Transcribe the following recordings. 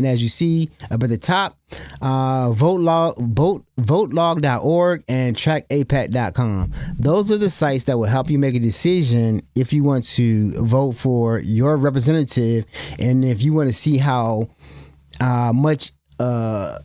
And as you see up at the top, votelog.org and trackapac.com. Those are the sites that will help you make a decision if you want to vote for your representative, and if you want to see how much are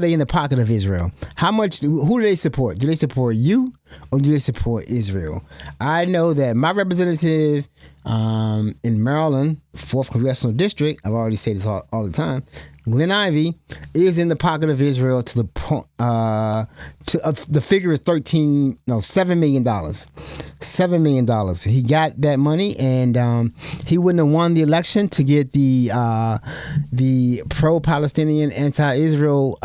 they in the pocket of Israel? Who do they support? Do they support you or do they support Israel? I know that my representative in Maryland, 4th Congressional District, I've already said this all the time, Glenn Ivey, is in the pocket of Israel to the point, the figure is $7 million. $7 million. He got that money, and he wouldn't have won the election to get the pro-Palestinian, anti-Israel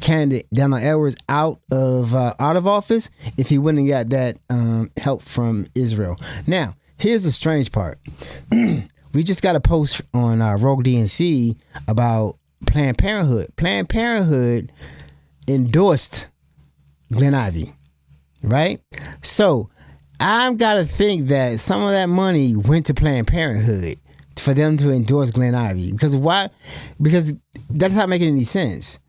candidate Donald Edwards out of office if he wouldn't have got that help from Israel. Now, here's the strange part. We just got a post on Rogue DNC about Planned Parenthood. Planned Parenthood endorsed Glenn Ivey, right? So I've got to think that some of that money went to Planned Parenthood for them to endorse Glenn Ivey. Because why? Because that's not making any sense.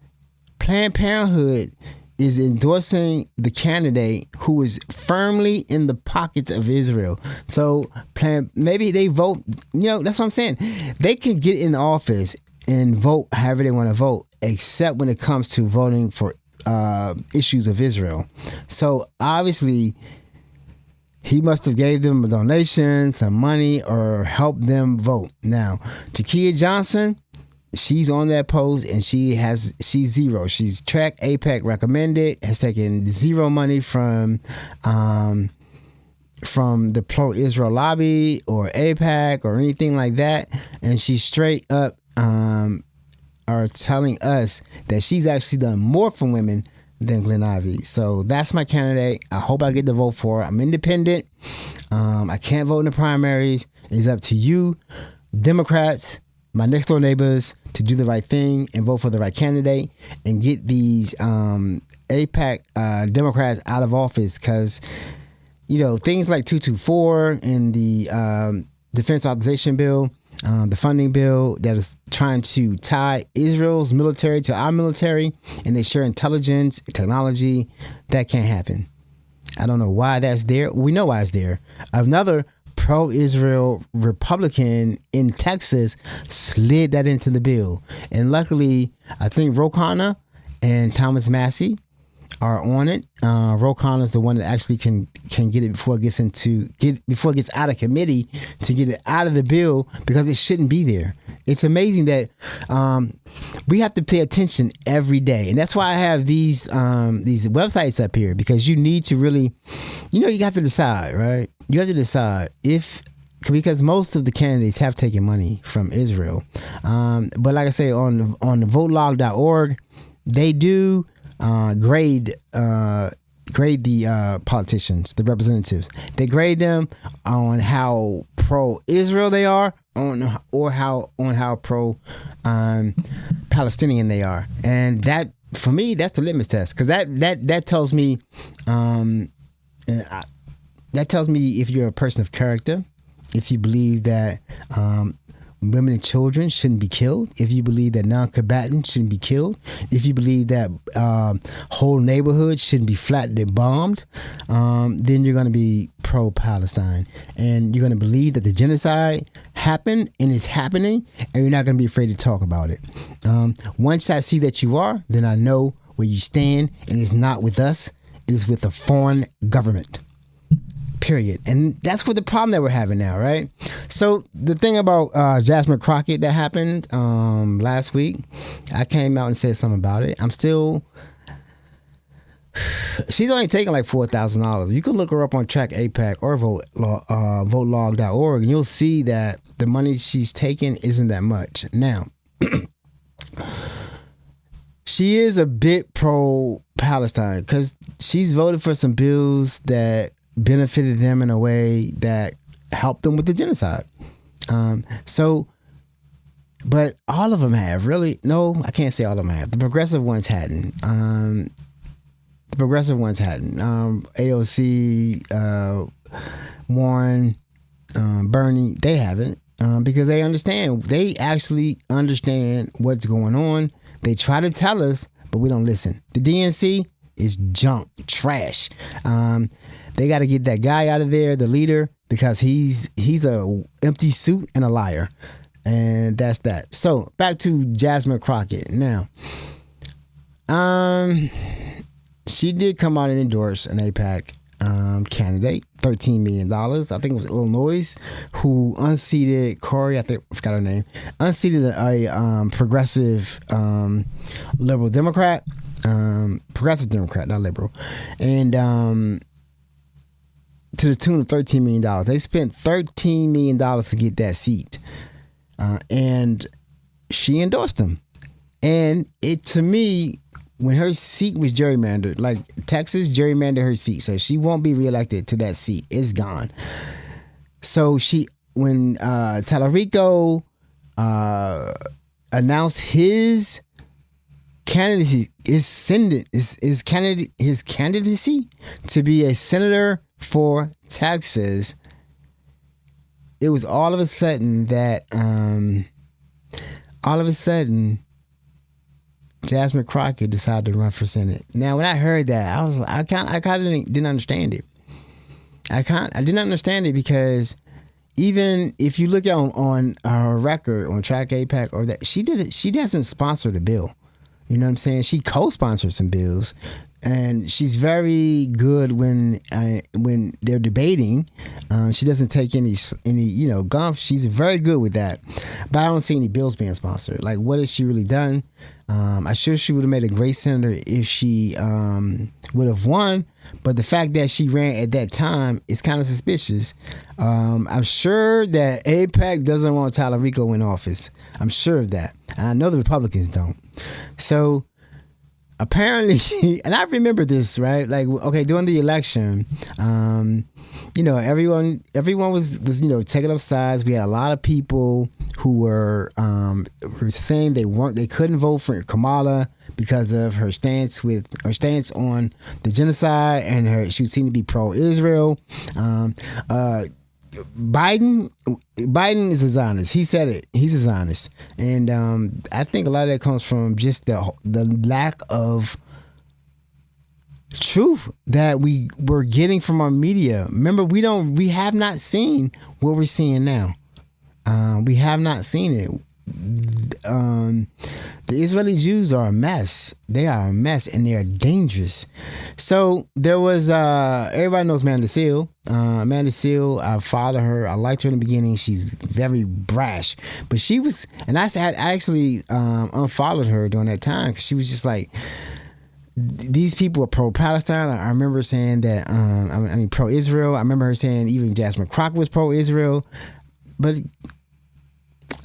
Planned Parenthood is endorsing the candidate who is firmly in the pockets of Israel. So maybe they vote, that's what I'm saying. They can get in office and vote however they want to vote, except when it comes to voting for issues of Israel. So obviously, he must have gave them a donation, some money, or helped them vote. Now, Takia Johnson, she's on that post, and she's zero. She's track AIPAC recommended, has taken zero money from the pro-Israel lobby or AIPAC or anything like that, and she's straight up are telling us that she's actually done more for women than Glenn Ivey. So that's my candidate. I hope I get to vote for her. I'm independent. I can't vote in the primaries. It's up to you, Democrats, my next door neighbors, to do the right thing and vote for the right candidate and get these AIPAC Democrats out of office, because things like 224 and the Defense Authorization Bill, the funding bill that is trying to tie Israel's military to our military, and they share intelligence, technology, that can't happen. I don't know why that's there. We know why it's there. Another pro-Israel Republican in Texas slid that into the bill. And luckily, I think Ro Khanna and Thomas Massey are on it. Ro Khanna is the one that actually can get it before it gets out of committee, to get it out of the bill, because it shouldn't be there. It's amazing that we have to pay attention every day, and that's why I have these websites up here, because you need to really, you have to decide, right? You have to decide because most of the candidates have taken money from Israel, but like I say, on the votelog.org, they do grade the politicians, the representatives. They grade them on how pro-Israel they are, or how pro-Palestinian they are, and that, for me, that's the litmus test, because that tells me if you're a person of character, if you believe that women and children shouldn't be killed, if you believe that non-combatants shouldn't be killed, if you believe that whole neighborhoods shouldn't be flattened and bombed, then you're going to be pro-Palestine. And you're going to believe that the genocide happened and is happening, and you're not going to be afraid to talk about it. Once I see that you are, then I know where you stand, and it's not with us, it is with a foreign government. Period. And that's what the problem that we're having now, right? So the thing about Jasmine Crockett that happened last week, I came out and said something about it. She's only taking like $4,000. You can look her up on Track AIPAC or votelog.org, and you'll see that the money she's taking isn't that much. Now, she is a bit pro-Palestine, because she's voted for some bills that benefited them in a way that helped them with the genocide. But all of them have, really. No, I can't say all of them have. The progressive ones hadn't. AOC, Warren, Bernie, they haven't. because they understand. They actually understand what's going on. They try to tell us, but we don't listen. The DNC is junk, trash. They got to get that guy out of there, the leader, because he's a empty suit and a liar. And that's that. So back to Jasmine Crockett. Now, she did come out and endorse an AIPAC candidate, $13 million. I think it was Illinois, who unseated Corey. I forgot her name. Unseated a progressive liberal Democrat, progressive Democrat, not liberal, and to the tune of $13 million. They spent $13 million to get that seat, and she endorsed him. And it, to me, when her seat was gerrymandered, like Texas gerrymandered her seat, so she won't be reelected to that seat. It's gone. So when Talarico announced his candidacy, his candidacy to be a senator for Texas, it was all of a sudden that Jasmine Crockett decided to run for Senate. Now, when I heard that, I kind of didn't understand it. I didn't understand it because even if you look on her record on Track AIPAC or that, she doesn't sponsor the bill. You know what I'm saying? She co-sponsored some bills, and she's very good when they're debating. She doesn't take any guff. She's very good with that. But I don't see any bills being sponsored. Like, what has she really done? I'm sure she would have made a great senator if she would have won. But the fact that she ran at that time is kind of suspicious. I'm sure that AIPAC doesn't want Talarico in office. I'm sure of that. And I know the Republicans don't. So apparently, and I remember this, right? Like, okay, during the election, everyone was taking up sides. We had a lot of people who were saying they couldn't vote for Kamala because of her stance on the genocide, and she seemed to be pro-Israel. Biden is a Zionist. He said it. He's a Zionist, and I think a lot of that comes from just the lack of truth that we were getting from our media. Remember, we have not seen what we're seeing now. We have not seen it. The Israeli Jews are a mess. They are a mess, and they are dangerous. So there was everybody knows Amanda Seal. Amanda Seal, I followed her. I liked her in the beginning. She's very brash, but she was, and I actually unfollowed her during that time because she was just like, these people are pro-Palestine. I remember saying that. Pro-Israel. I remember her saying even Jasmine Crockett was pro-Israel, but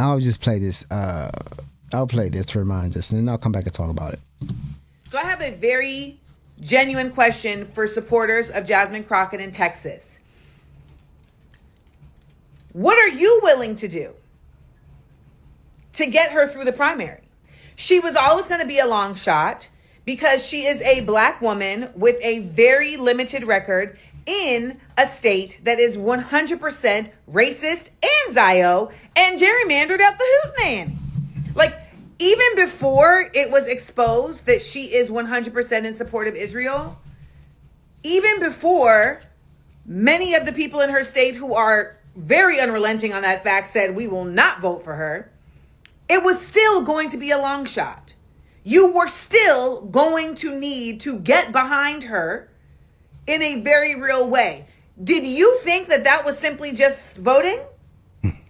I'll just play this. I'll play this to remind us, and then I'll come back and talk about it. So I have a very genuine question for supporters of Jasmine Crockett in Texas. What are you willing to do to get her through the primary? She was always going to be a long shot because she is a black woman with a very limited record in a state that is 100% racist and Zio and gerrymandered out the hootenanny. Like, even before it was exposed that she is 100% in support of Israel, even before many of the people in her state who are very unrelenting on that fact said we will not vote for her, it was still going to be a long shot. You were still going to need to get behind her in a very real way. Did you think that was simply just voting?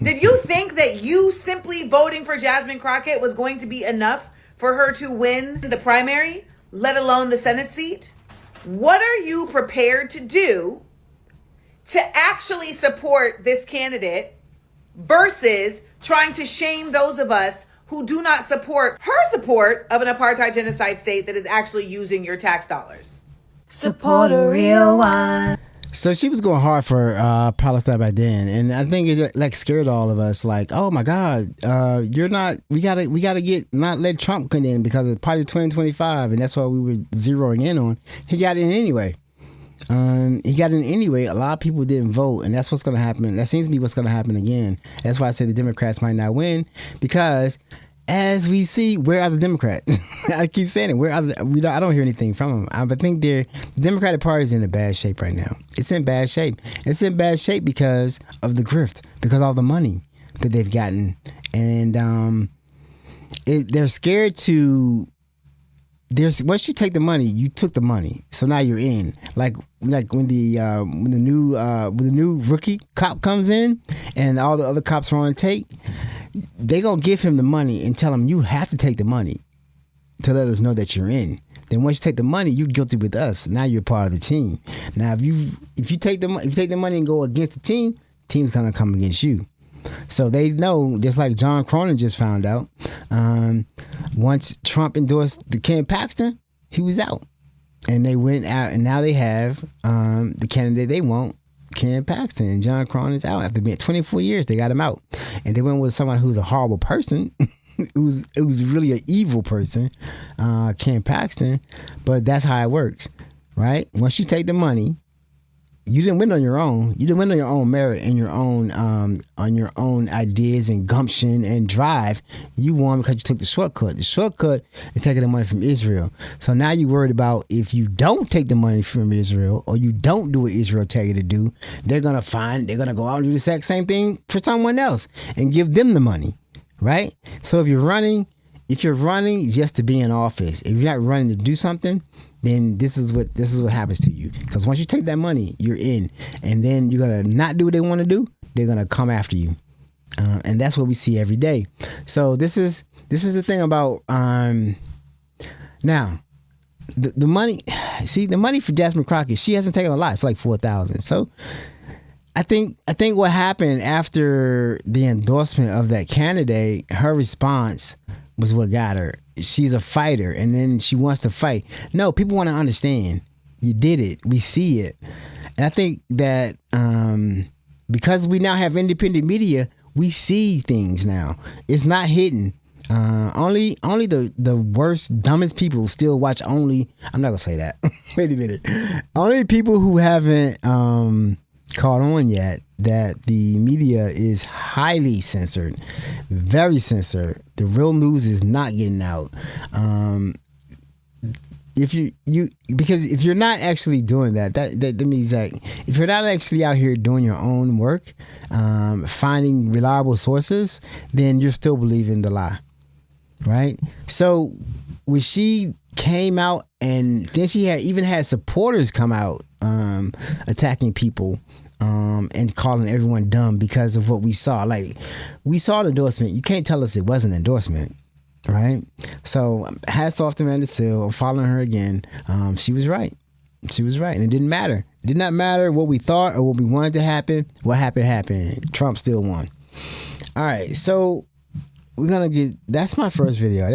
Did you think that you simply voting for Jasmine Crockett was going to be enough for her to win the primary, let alone the Senate seat? What are you prepared to do to actually support this candidate versus trying to shame those of us who do not support her support of an apartheid genocide state that is actually using your tax dollars? Support a real one. So she was going hard for Palestine back then, and I think it like scared all of us. Like, oh my God, you're not. We gotta get not let Trump come in because of Party 2025, and that's what we were zeroing in on. He got in anyway. He got in anyway. A lot of people didn't vote, and that's what's going to happen. That seems to be what's going to happen again. That's why I say the Democrats might not win, because as we see, where are the Democrats? I keep saying it. Where are I don't hear anything from them. I think the Democratic Party is in a bad shape right now. It's in bad shape. It's in bad shape because of the grift, because of all the money that they've gotten, and they're scared to. Once you take the money, you took the money, so now you're in. Like when the new rookie cop comes in, and all the other cops are on take, they gonna give him the money and tell him you have to take the money to let us know that you're in. Then once you take the money, you're guilty with us. Now you're part of the team. Now if you take the money and go against the team's gonna come against you. So they know, just like John Cronin just found out, once Trump endorsed the Ken Paxton, he was out. And they went out, and now they have the candidate they want, Ken Paxton. And John Cronin's out. After being 24 years, they got him out. And they went with someone who's a horrible person. It was really an evil person, Ken Paxton. But that's how it works, right? Once you take the money, you didn't win on your own. You didn't win on your own merit and your own on your own ideas and gumption and drive. You won because you took the shortcut. The shortcut is taking the money from Israel. So now you're worried about if you don't take the money from Israel, or you don't do what Israel tell you to do, they're gonna go out and do the exact same thing for someone else and give them the money, right? So if you're running just to be in office, if you're not running to do something, then this is what happens to you. Because once you take that money, you're in, and then you're gonna not do what they want to do. They're gonna come after you, and that's what we see every day. So this is the thing about now the money. See, the money for Jasmine Crockett, she hasn't taken a lot. It's like $4,000. So I think what happened after the endorsement of that candidate, her response was what got her. She's a fighter, and then she wants to fight. No, people want to understand. You did it. We see it. And I think that because we now have independent media, we see things now. It's not hidden. Only the worst, dumbest people still watch only. I'm not going to say that. Wait a minute. Only people who haven't caught on yet that the media is highly censored, very censored. The real news is not getting out. Because if you're not actually doing that means that if you're not actually out here doing your own work, finding reliable sources, then you're still believing the lie, right? So when she came out, and then she even had supporters come out attacking people, and calling everyone dumb because of what we saw. Like, we saw an endorsement. You can't tell us it wasn't an endorsement, right? So hats off to Amanda Seale. I'm following her again. She was right. She was right. And it didn't matter. It did not matter what we thought or what we wanted to happen. What happened. Trump still won. All right. So that's my first video.